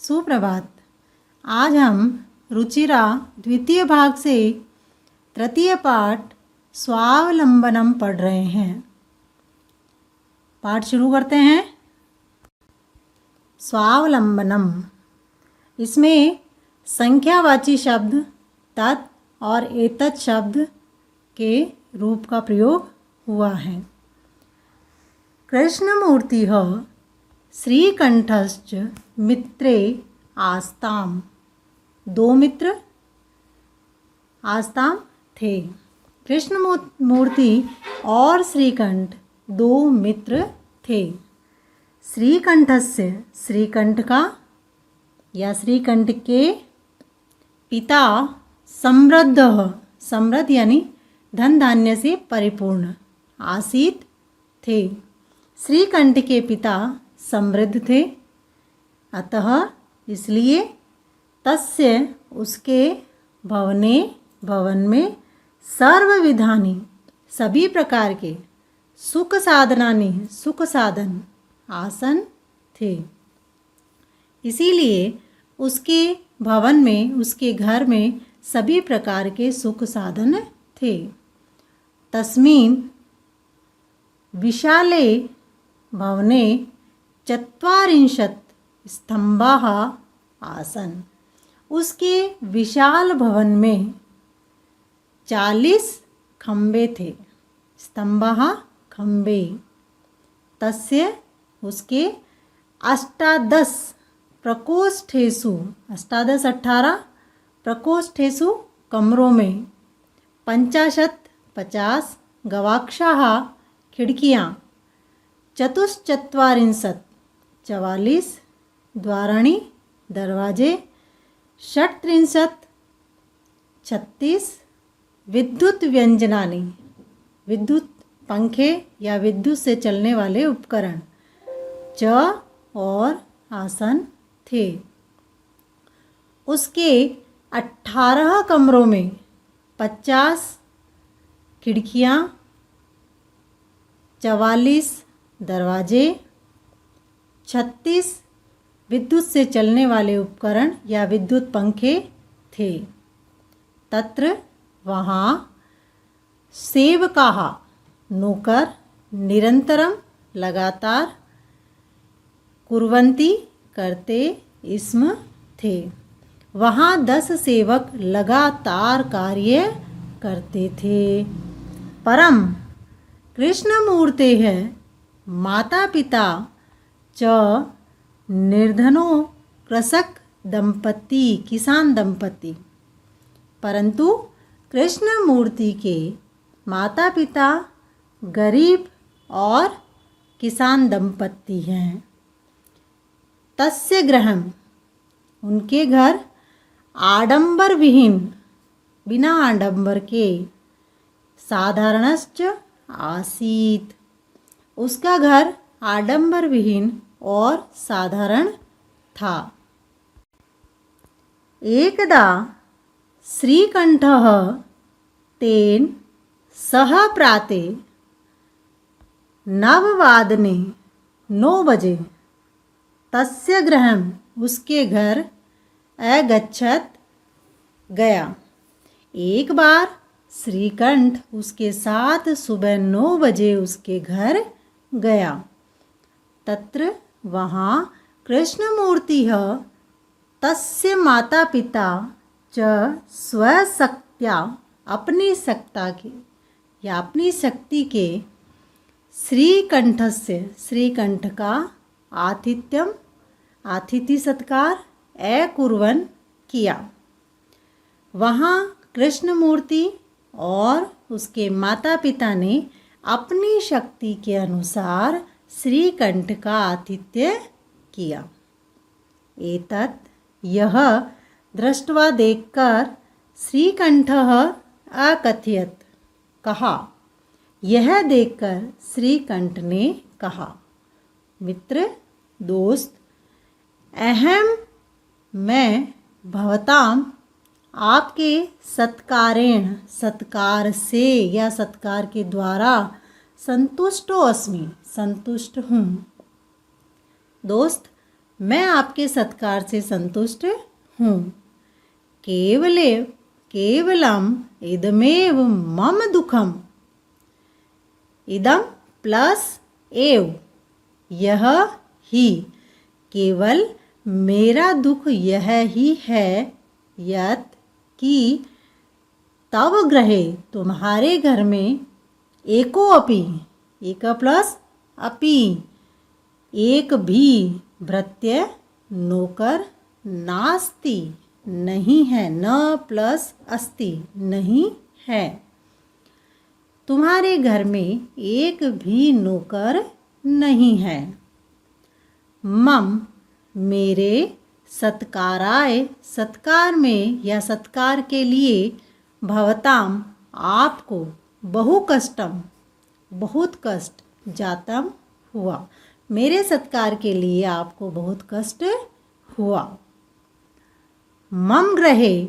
सुप्रभात। आज हम रुचिरा द्वितीय भाग से तृतीय पाठ स्वावलंबनम पढ़ रहे हैं। पाठ शुरू करते हैं। स्वावलंबनम, इसमें संख्यावाची शब्द तत् और एतत् शब्द के रूप का प्रयोग हुआ है। कृष्णमूर्तिः श्रीकंठश्च मित्रे आस्ताम, दो मित्र आस्ताम थे। कृष्णमूर्ति और श्रीकंठ दो मित्र थे। श्रीकंठस्य, श्रीकंठ का या श्रीकंठ के पिता समृद्ध, समृद्ध यानी धन धान्य से परिपूर्ण, आसीत थे। श्रीकंठ के पिता समृद्ध थे, अतः इसलिए तस्य उसके भवने, भवन में सर्वविधानि, सभी प्रकार के सुख साधनानि, सुख साधन आसन थे। इसीलिए उसके भवन में, उसके घर में सभी प्रकार के सुख साधन थे। तस्मिन् विशाले भवने 40 स्तंभाः आसन्, उसके विशाल भवन में 40 खंबे थे। स्तंभाः खंबे। तस्य उसके 18 प्रकोष्ठेषु, 18 प्रकोष्ठेषु कमरों में 50 गवाक्षाः खिड़कियाँ, 44 द्वाराणि दरवाजे, 36 विद्युत व्यंजनानि, विद्युत पंखे या विद्युत से चलने वाले उपकरण, च और आसन थे। उसके 18 कमरों में 50 खिड़कियाँ, 44 दरवाजे, 36 विद्युत से चलने वाले उपकरण या विद्युत पंखे थे। तत्र वहाँ सेवकाः, नौकर, निरंतरम लगातार, कुर्वन्ति करते स्म थे। वहाँ 10 सेवक लगातार कार्य करते थे। परम कृष्णमूर्तेः माता पिता च निर्धनो कृषक दंपति, किसान दंपति। परंतु कृष्णमूर्ति के माता पिता गरीब और किसान दंपति हैं। तस्य गृहम्, उनके घर, आडंबर विहीन, बिना आडंबर के, साधारणश्च आसीत, उसका घर आडंबर विहीन और साधारण था। एकदा श्रीकंठः तेन सह प्राते 9 बजे तस्य गृहम्, उसके घर, अगच्छत् गया। एक बार श्रीकंठ उसके साथ सुबह 9 बजे उसके घर गया। तत्र वहाँ कृष्णमूर्तिः तस्य माता पिता च स्वशक्त्या, अपनी सत्ता के या अपनी शक्ति के, श्रीकंठस्य, श्रीकंठ का आतिथ्यम, आतिथ्य सत्कार, अकुर्वन् किया। वहाँ कृष्णमूर्ति और उसके माता पिता ने अपनी शक्ति के अनुसार श्रीकंठ का आतिथ्य किया। एतत्, यह दृष्ट्वा देखकर, श्रीकंठः अकथयत्, कहा, यह देखकर श्रीकंठ ने कहा, मित्र, दोस्त, अहम, मैं, भवताम, आपके सत्कारेण, सत्कार से या सत्कार के द्वारा, संतुष्टो अस्मि, संतुष्ट हूँ। दोस्त, मैं आपके सत्कार से संतुष्ट हूँ। केवलम इदमेव मम दुखम। इदम प्लस एव, यह ही, केवल मेरा दुख यह ही है, यत कि तव गृहे, तुम्हारे घर में, एको अपि, एक प्लस अपि, एक भी, भृत्य नौकर नास्ति, नहीं है, न प्लस अस्ति, नहीं है। तुम्हारे घर में एक भी नौकर नहीं है। मम, मेरे, सत्काराय, सत्कार में या सत्कार के लिए, भवताम, आपको, बहु कष्टम, बहुत कष्ट, जातम, हुआ, मेरे सत्कार के लिए आपको बहुत कष्ट हुआ। मम गृहे,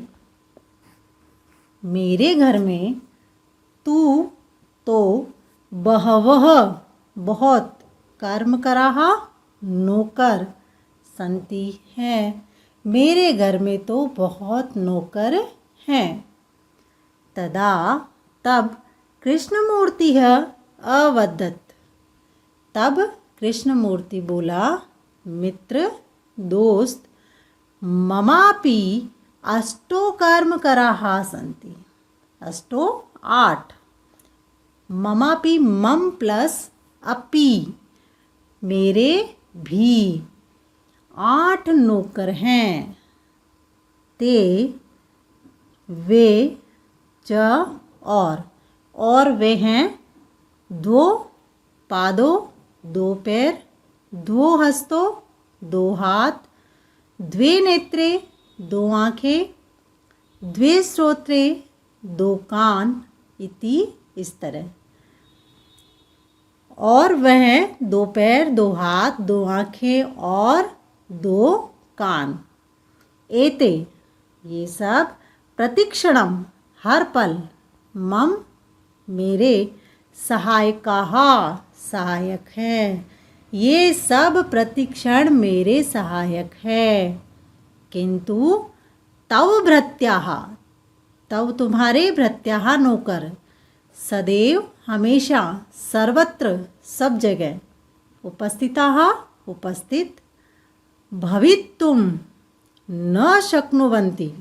मेरे घर में, तू, तो, बहवः, बहुत, कर्म कराहा, नौकर, संति हैं, मेरे घर में तो बहुत नौकर हैं। तदा, तब, कृष्णमूर्ति अवदत्, तब कृष्णमूर्ति बोला, मित्र, दोस्त, ममापि अष्टो कर्म कराहा सन्ति। अष्टो 8, ममापि, मम प्लस अपि, मेरे भी 8 नौकर हैं। ते, वे, च, और वे हैं, 2 पादों, 2 पैर, 2 हस्तों, 2 हाथ, 2 नेत्रे, 2 आँखें, 2 श्रोत्रे, 2 कान, इति, इस तरह। और वह 2 पैर, 2 हाथ, 2 आँखें और 2 कान। एते, ये सब, प्रतिक्षणम, हर पल, मम, मेरे, सहायकाः, सहायक हैं। ये सब प्रतिक्षण मेरे सहायक है। किंतु तव भृत्याः, तव तुम्हारे, भृत्याः नौकर, सदैव, हमेशा, सर्वत्र, सब जगह, उपस्थिताः, उपस्थित, भवितुम न शक्नुवन्ति,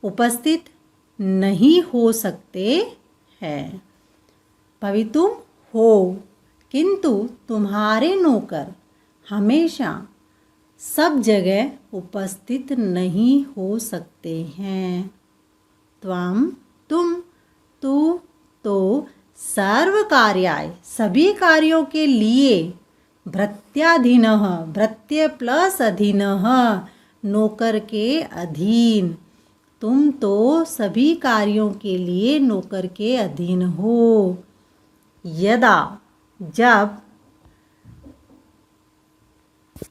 उपस्थित नहीं हो सकते हैं। भवितुम, हो, किंतु तुम्हारे नौकर हमेशा सब जगह उपस्थित नहीं हो सकते हैं। त्वं, तुम, तू, तो, सर्व कार्याय, सभी कार्यों के लिए, भृत्याधीनः, भृत्य प्लस अधीनः, नौकर के अधीन, तुम तो सभी कार्यों के लिए नौकर के अधीन हो। यदा, जब,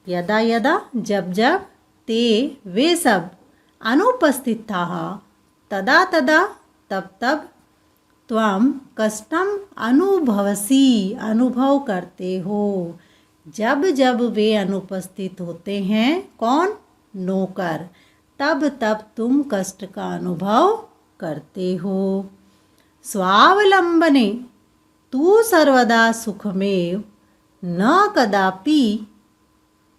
यदा यदा, जब जब, ते, वे सब, अनुपस्थित था, तदा तदा, तब तब, त्वं कष्टम अनुभवसी, अनुभव करते हो। जब जब वे अनुपस्थित होते हैं, कौन, नौकर, तब तब तुम कष्ट का अनुभव करते हो। स्वावलंबने, तू सर्वदा सुखमेव, न कदापि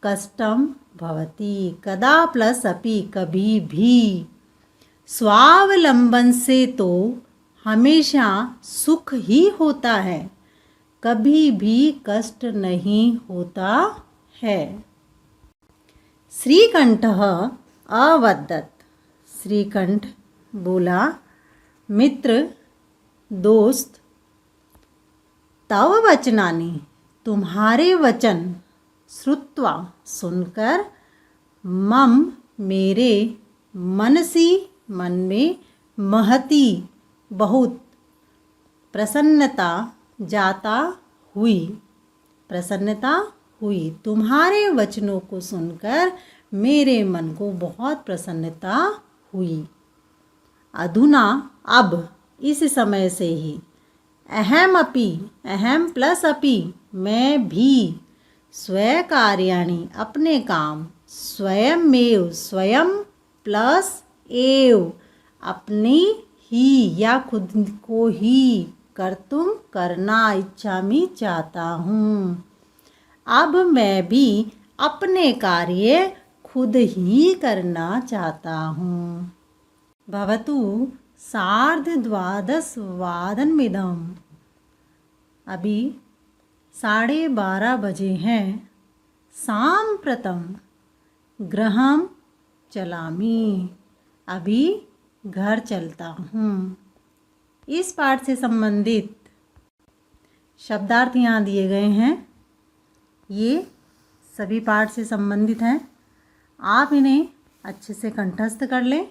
कष्टम भवति, कदा प्लस अपि, कभी भी। स्वावलंबन से तो हमेशा सुख ही होता है, कभी भी कष्ट नहीं होता है। श्रीकंठः अवदत्, श्रीकंठ बोला, मित्र, दोस्त, तव वचनानि, तुम्हारे वचन, श्रुत्वा, सुनकर, मम, मेरे, मनसी, मन में, महती, बहुत, प्रसन्नता, जाता, हुई, प्रसन्नता हुई, तुम्हारे वचनों को सुनकर मेरे मन को बहुत प्रसन्नता हुई। अधुना, अब, इस समय से ही, अहम अपि, अहम प्लस अपि, मैं भी, स्वकार्याणि अपने काम, स्वयमेव स्वयं प्लस एव अपनी ही या खुद को ही कर्तुम करना इच्छामि चाहता हूँ। अब मैं भी अपने कार्य खुद ही करना चाहता हूँ। भवतु सार्धद्वादशवादनमिदम्। अभी 12:30 बजे हैं। साम्प्रतं गृहं चलामि। अभी घर चलता हूँ। इस पाठ से संबंधित शब्दार्थ यहाँ दिए गए हैं। ये सभी पाठ से संबंधित हैं। आप इन्हें अच्छे से कंठस्थ कर लें।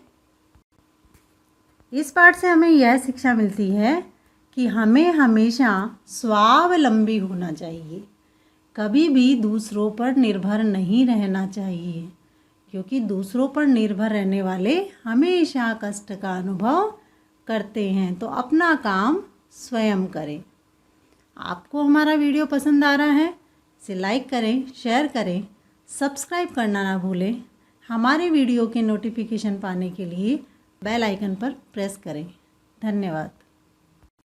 इस पाठ से हमें यह शिक्षा मिलती है कि हमें हमेशा स्वावलंबी होना चाहिए, कभी भी दूसरों पर निर्भर नहीं रहना चाहिए, क्योंकि दूसरों पर निर्भर रहने वाले हमेशा कष्ट का अनुभव करते हैं। तो अपना काम स्वयं करें। आपको हमारा वीडियो पसंद आ रहा है, इसे लाइक करें, शेयर करें, सब्सक्राइब करना ना भूलें। हमारे वीडियो के नोटिफिकेशन पाने के लिए बेल आइकन पर प्रेस करें। धन्यवाद।